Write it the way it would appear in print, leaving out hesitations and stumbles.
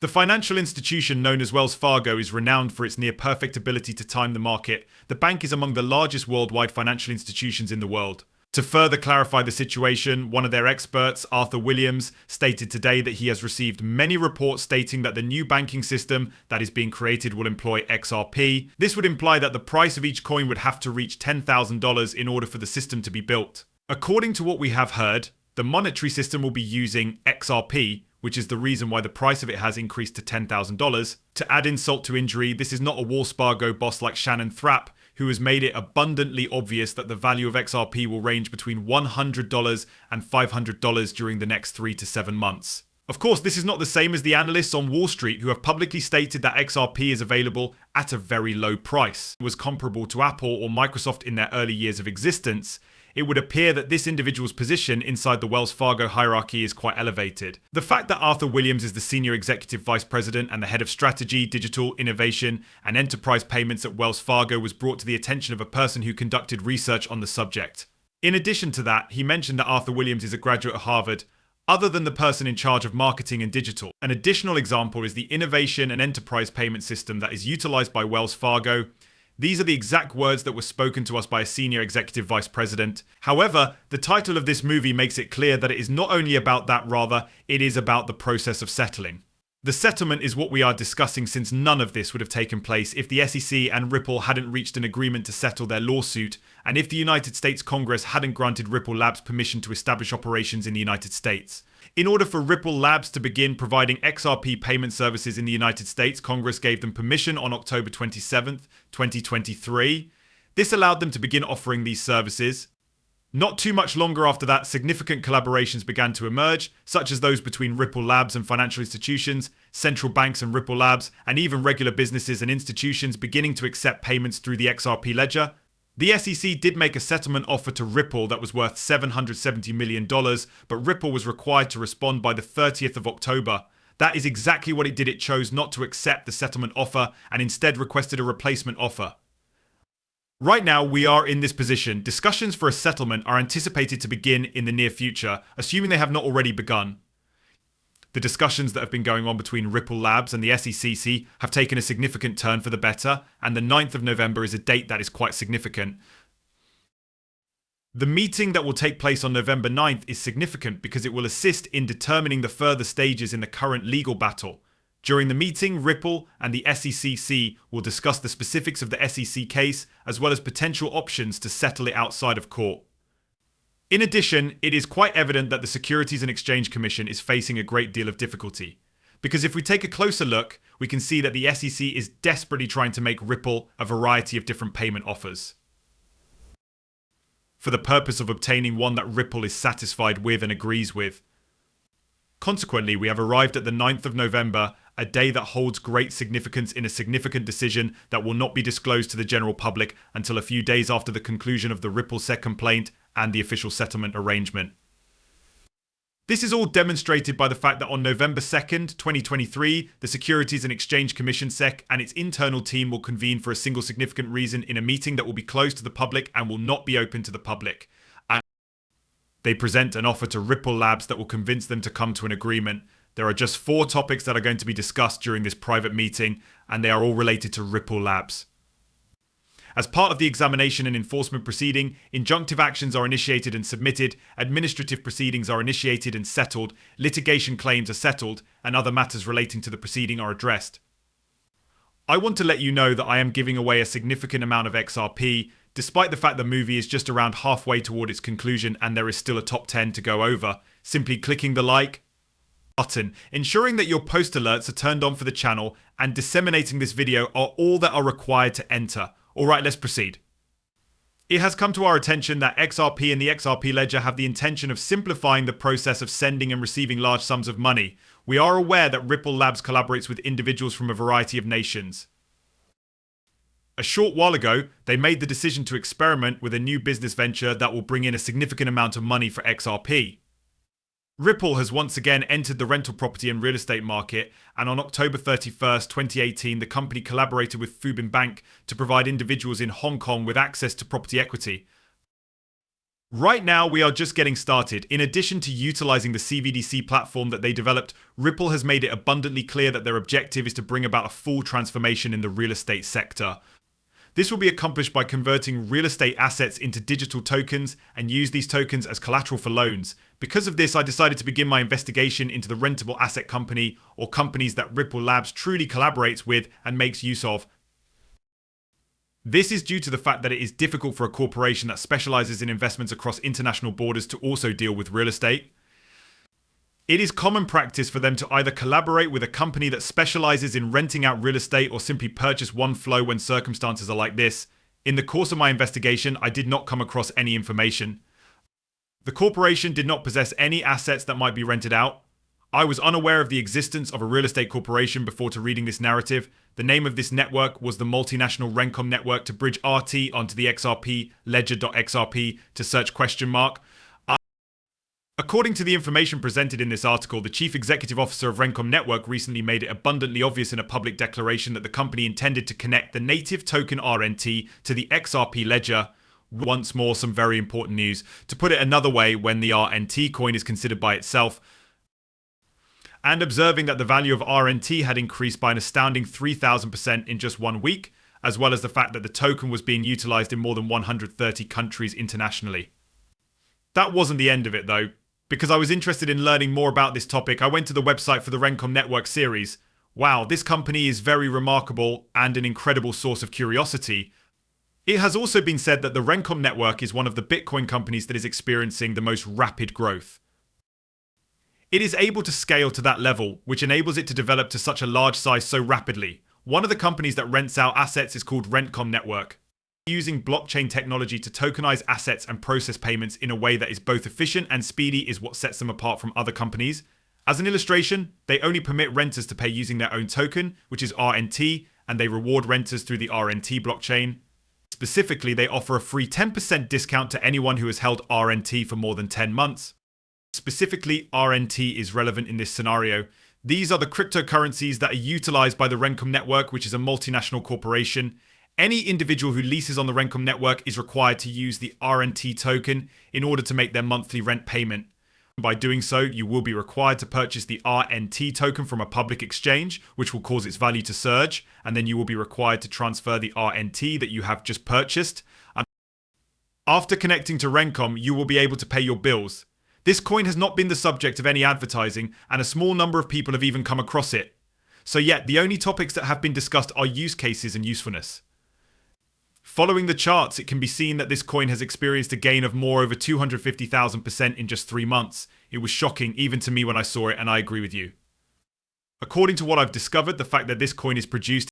The financial institution known as Wells Fargo is renowned for its near-perfect ability to time the market. The bank is among the largest worldwide financial institutions in the world. To further clarify the situation, one of their experts, Arthur Williams, stated today that he has received many reports stating that the new banking system that is being created will employ XRP. This would imply that the price of each coin would have to reach $10,000 in order for the system to be built. According to what we have heard, the monetary system will be using XRP, which is the reason why the price of it has increased to $10,000. To add insult to injury, this is not a Wells Fargo boss like Shannon Thrapp, who has made it abundantly obvious that the value of XRP will range between $100 and $500 during the next 3 to 7 months. Of course, this is not the same as the analysts on Wall Street who have publicly stated that XRP is available at a very low price. It was comparable to Apple or Microsoft in their early years of existence. It would appear that this individual's position inside the Wells Fargo hierarchy is quite elevated. The fact that Arthur Williams is the Senior Executive Vice President and the Head of Strategy, Digital, Innovation and Enterprise Payments at Wells Fargo was brought to the attention of a person who conducted research on the subject. In addition to that, he mentioned that Arthur Williams is a graduate of Harvard, other than the person in charge of marketing and digital. An additional example is the Innovation and Enterprise Payment System that is utilized by Wells Fargo. These are the exact words that were spoken to us by a senior executive vice president. However, the title of this movie makes it clear that it is not only about that, rather, it is about the process of settling. The settlement is what we are discussing, since none of this would have taken place if the SEC and Ripple hadn't reached an agreement to settle their lawsuit, and if the United States Congress hadn't granted Ripple Labs permission to establish operations in the United States. In order for Ripple Labs to begin providing XRP payment services in the United States, Congress gave them permission on October 27th, 2023. This allowed them to begin offering these services. Not too much longer after that, significant collaborations began to emerge, such as those between Ripple Labs and financial institutions, central banks and Ripple Labs, and even regular businesses and institutions beginning to accept payments through the XRP ledger. The SEC did make a settlement offer to Ripple that was worth $770 million, but Ripple was required to respond by the 30th of October. That is exactly what it did. It chose not to accept the settlement offer and instead requested a replacement offer. Right now, we are in this position. Discussions for a settlement are anticipated to begin in the near future, assuming they have not already begun. The discussions that have been going on between Ripple Labs and the SEC have taken a significant turn for the better, and the 9th of November is a date that is quite significant. The meeting that will take place on November 9th is significant because it will assist in determining the further stages in the current legal battle. During the meeting, Ripple and the SEC will discuss the specifics of the SEC case, as well as potential options to settle it outside of court. In addition, it is quite evident that the Securities and Exchange Commission is facing a great deal of difficulty. Because if we take a closer look, we can see that the SEC is desperately trying to make Ripple a variety of different payment offers, for the purpose of obtaining one that Ripple is satisfied with and agrees with. Consequently, we have arrived at the 9th of November, a day that holds great significance in a significant decision that will not be disclosed to the general public until a few days after the conclusion of the Ripple SEC complaint and the official settlement arrangement. This is all demonstrated by the fact that on November 2nd, 2023, the Securities and Exchange Commission SEC and its internal team will convene for a single significant reason in a meeting that will be closed to the public and will not be open to the public. And they present an offer to Ripple Labs that will convince them to come to an agreement. There are just 4 topics that are going to be discussed during this private meeting, and they are all related to Ripple Labs. As part of the examination and enforcement proceeding, injunctive actions are initiated and submitted, administrative proceedings are initiated and settled, litigation claims are settled, and other matters relating to the proceeding are addressed. I want to let you know that I am giving away a significant amount of XRP, despite the fact the movie is just around halfway toward its conclusion and there is still a top 10 to go over. Simply clicking the like button, ensuring that your post alerts are turned on for the channel, and disseminating this video are all that are required to enter. Alright, let's proceed. It has come to our attention that XRP and the XRP ledger have the intention of simplifying the process of sending and receiving large sums of money. We are aware that Ripple Labs collaborates with individuals from a variety of nations. A short while ago, they made the decision to experiment with a new business venture that will bring in a significant amount of money for XRP. Ripple has once again entered the rental property and real estate market, and on October 31st, 2018, the company collaborated with Fubin Bank to provide individuals in Hong Kong with access to property equity. Right now, we are just getting started. In addition to utilizing the CBDC platform that they developed, Ripple has made it abundantly clear that their objective is to bring about a full transformation in the real estate sector. This will be accomplished by converting real estate assets into digital tokens and use these tokens as collateral for loans. Because of this, I decided to begin my investigation into the rentable asset company, or companies that Ripple Labs truly collaborates with and makes use of. This is due to the fact that it is difficult for a corporation that specializes in investments across international borders to also deal with real estate. It is common practice for them to either collaborate with a company that specializes in renting out real estate or simply purchase one flow when circumstances are like this. In the course of my investigation, I did not come across any information. The corporation did not possess any assets that might be rented out. I was unaware of the existence of a real estate corporation before reading this narrative. The name of this network was the multinational Rencom network to bridge RT onto the XRP ledger.xrp to search ? According to the information presented in this article, the chief executive officer of Rencom Network recently made it abundantly obvious in a public declaration that the company intended to connect the native token RNT to the XRP ledger. Once more, some very important news. To put it another way, when the RNT coin is considered by itself, and observing that the value of RNT had increased by an astounding 3,000% in just 1 week, as well as the fact that the token was being utilized in more than 130 countries internationally. That wasn't the end of it though. Because I was interested in learning more about this topic, I went to the website for the Rencom Network series. Wow, this company is very remarkable and an incredible source of curiosity. It has also been said that the Rencom Network is one of the Bitcoin companies that is experiencing the most rapid growth. It is able to scale to that level, which enables it to develop to such a large size so rapidly. One of the companies that rents out assets is called Rencom Network, using blockchain technology to tokenize assets and process payments in a way that is both efficient and speedy is what sets them apart from other companies. As an illustration, they only permit renters to pay using their own token, which is RNT, and they reward renters through the RNT blockchain. Specifically, they offer a free 10% discount to anyone who has held RNT for more than 10 months. Specifically, RNT is relevant in this scenario. These are the cryptocurrencies that are utilized by the Rencom Network, which is a multinational corporation. Any individual who leases on the Rencom Network is required to use the RNT token in order to make their monthly rent payment. By doing so, you will be required to purchase the RNT token from a public exchange, which will cause its value to surge, and then you will be required to transfer the RNT that you have just purchased. And after connecting to Rencom, you will be able to pay your bills. This coin has not been the subject of any advertising, and a small number of people have even come across it. So yet, the only topics that have been discussed are use cases and usefulness. Following the charts, it can be seen that this coin has experienced a gain of more over 250,000% in just 3 months. It was shocking even to me when I saw it, and I agree with you. According to what I've discovered, the fact that this coin is produced